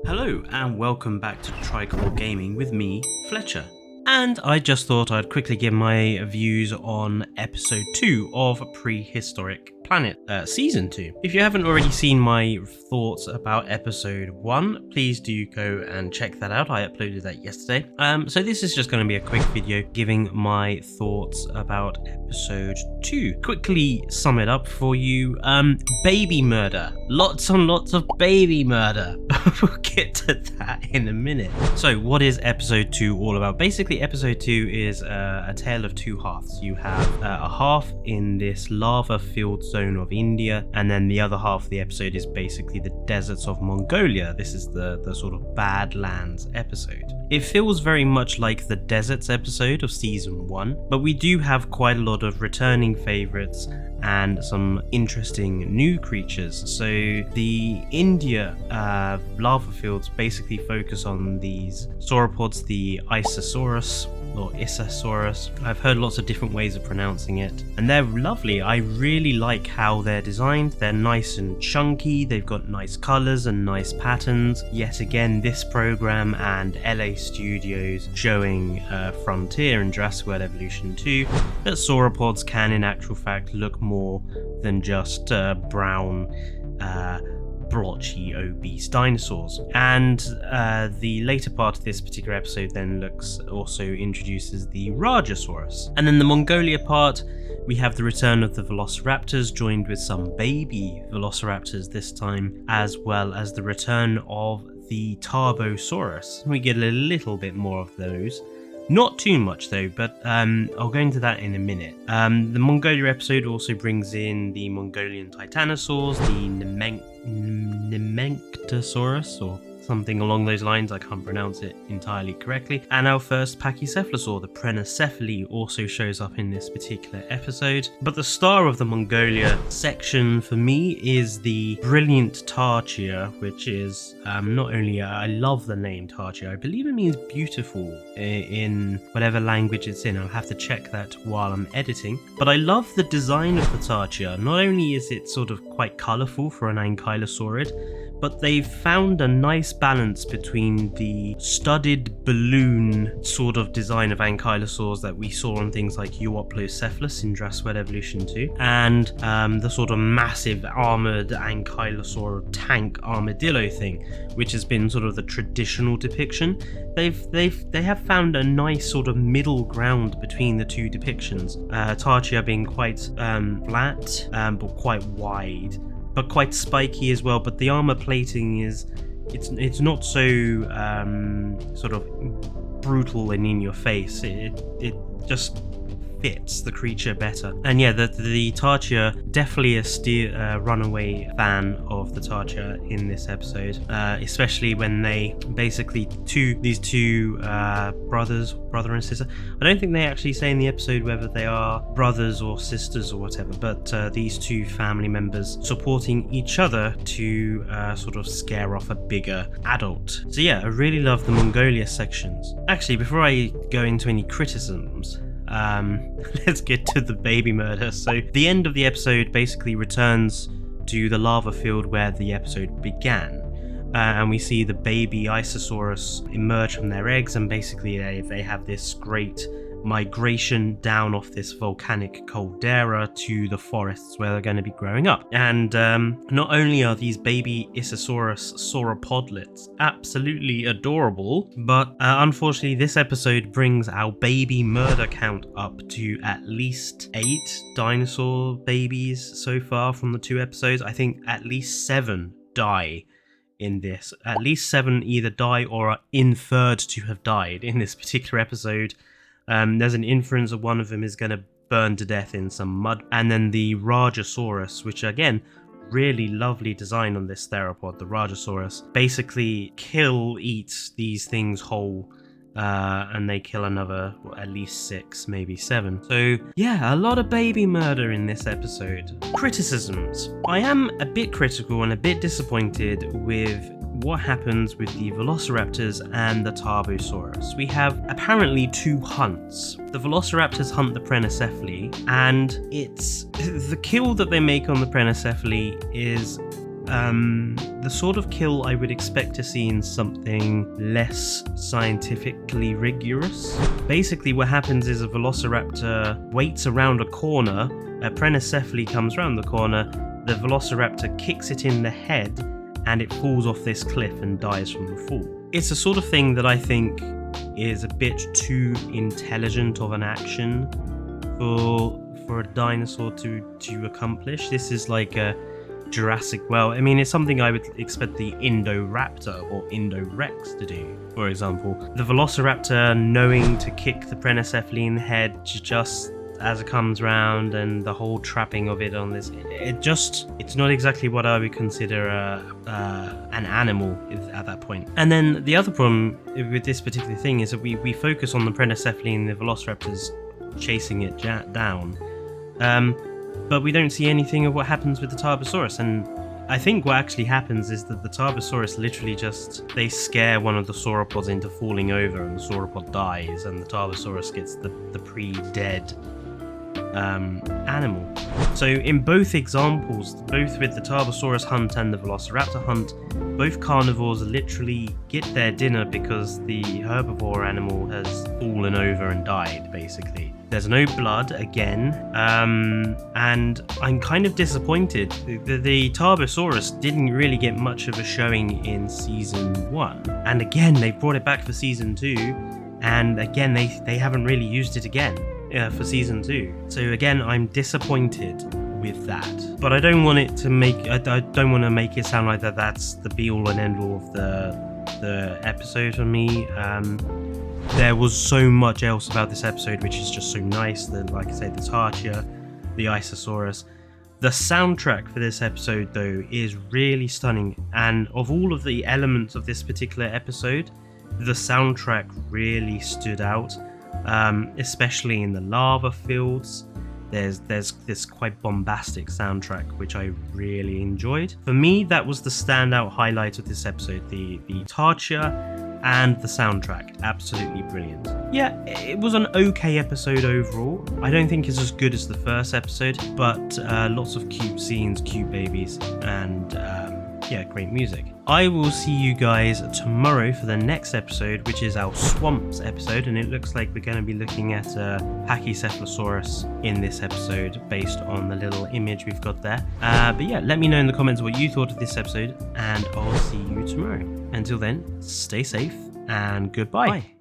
Hello and welcome back to Tricolor Gaming with me, Fletcher. And I just thought I'd quickly give my views on episode 2 of Prehistoric Planet, season 2. If you haven't already seen my thoughts about episode 1, please do go and check that out. I uploaded that yesterday. So this is just going to be a quick video giving my thoughts about episode 2. Quickly sum it up for you. Baby murder. Lots and lots of baby murder. We'll get to that in a minute. So what is episode 2 all about? Basically, episode 2 is a tale of two halves. You have a half in this lava-filled zone of India, and then the other half of the episode is basically the deserts of Mongolia. This is the sort of Badlands episode. It feels very much like the deserts episode of season 1, but we do have quite a lot of returning favorites and some interesting new creatures. So the India lava fields basically focus on these sauropods, the Isosaurus or Isasaurus. I've heard lots of different ways of pronouncing it, and they're lovely. I really like how they're designed. They're nice and chunky, they've got nice colours and nice patterns. Yet again, this program and LA Studios showing Frontier and Jurassic World Evolution 2 that sauropods can in actual fact look more than just brown blotchy obese dinosaurs. And the later part of this particular episode then also introduces the Rajasaurus. And then the Mongolia part, we have the return of the Velociraptors joined with some baby Velociraptors this time, as well as the return of the Tarbosaurus. We get a little bit more of those. Not too much though, but I'll go into that in a minute. The Mongolia episode also brings in the Mongolian Titanosaurs, the Nemenctosaurus, or something along those lines. I can't pronounce it entirely correctly. And our first Pachycephalosaur, the Prehistoric, also shows up in this particular episode. But the star of the Mongolia section for me is the brilliant Tarchia, which is not only, I love the name Tarchia, I believe it means beautiful in whatever language it's in. I'll have to check that while I'm editing. But I love the design of the Tarchia. Not only is it sort of quite colourful for an ankylosaurid, but they've found a nice balance between the studded balloon sort of design of ankylosaurs that we saw on things like Euoplocephalus in Jurassic World Evolution 2, and the sort of massive armoured ankylosaur tank armadillo thing, which has been sort of the traditional depiction. They have found a nice sort of middle ground between the two depictions. Tarchia being quite flat, but quite wide, but quite spiky as well. But the armor plating it's not so sort of brutal and in your face. It just fits the creature better. And yeah, the Tarchia, definitely a runaway fan of the Tarchia in this episode, especially when they basically these two brother and sister. I don't think they actually say in the episode whether they are brothers or sisters or whatever, but these two family members supporting each other to sort of scare off a bigger adult. So yeah, I really love the Mongolia sections. Actually, before I go into any criticisms, let's get to the baby murder. So the end of the episode basically returns to the lava field where the episode began, and we see the baby Isosaurus emerge from their eggs, and basically they have this great migration down off this volcanic caldera to the forests where they're going to be growing up. And not only are these baby Isasaurus sauropodlets absolutely adorable, but unfortunately this episode brings our baby murder count up to at least 8 dinosaur babies so far from the 2 episodes. I think at least 7 die in this. At least 7 either die or are inferred to have died in this particular episode. There's an inference that one of them is going to burn to death in some mud. And then the Rajasaurus, which again, really lovely design on this theropod, the Rajasaurus, basically eats these things whole, and they kill another, at least 6, maybe 7. So yeah, a lot of baby murder in this episode. Criticisms. I am a bit critical and a bit disappointed with what happens with the Velociraptors and the Tarbosaurus. We have apparently 2 hunts. The Velociraptors hunt the Prehistoric, and it's the kill that they make on the Prehistoric is the sort of kill I would expect to see in something less scientifically rigorous. Basically what happens is a velociraptor waits around a corner, a Prehistoric comes around the corner, the velociraptor kicks it in the head, and it falls off this cliff and dies from the fall. It's the sort of thing that I think is a bit too intelligent of an action for a dinosaur to accomplish. This is like a Jurassic World. I mean, it's something I would expect the Indoraptor or Indorex to do, for example. The Velociraptor knowing to kick the Prehistoric in the head just as it comes round, and the whole trapping of it on this, it's not exactly what I would consider an animal at that point. And then the other problem with this particular thing is that we focus on the Prehistoric and the Velociraptors chasing it down, but we don't see anything of what happens with the Tarbosaurus. And I think what actually happens is that the Tarbosaurus literally they scare one of the sauropods into falling over, and the sauropod dies, and the Tarbosaurus gets the pre-dead animal. So in both examples, both with the Tarbosaurus hunt and the Velociraptor hunt, both carnivores literally get their dinner because the herbivore animal has fallen over and died, basically. There's no blood again, and I'm kind of disappointed. The Tarbosaurus didn't really get much of a showing in season 1, and again they brought it back for season 2, and again they haven't really used it again for season 2. So again, I'm disappointed with that. But I don't want it to I don't want to make it sound like that's the be all and end all of the episode for me. There was so much else about this episode which is just so nice. Like I said, the Tarchia, the Isosaurus. The soundtrack for this episode, though, is really stunning. And of all of the elements of this particular episode, the soundtrack really stood out, especially in the lava fields. There's this quite bombastic soundtrack which I really enjoyed. For me, that was the standout highlight of this episode, the Tarchia and the soundtrack. Absolutely brilliant. Yeah, it was an okay episode overall. I don't think it's as good as the first episode, but lots of cute scenes, cute babies, and yeah, great music. I will see you guys tomorrow for the next episode, which is our Swamps episode, and it looks like we're going to be looking at Pachycephalosaurus in this episode based on the little image we've got there. But yeah, let me know in the comments what you thought of this episode, and I'll see you tomorrow. Until then, stay safe and goodbye. Bye.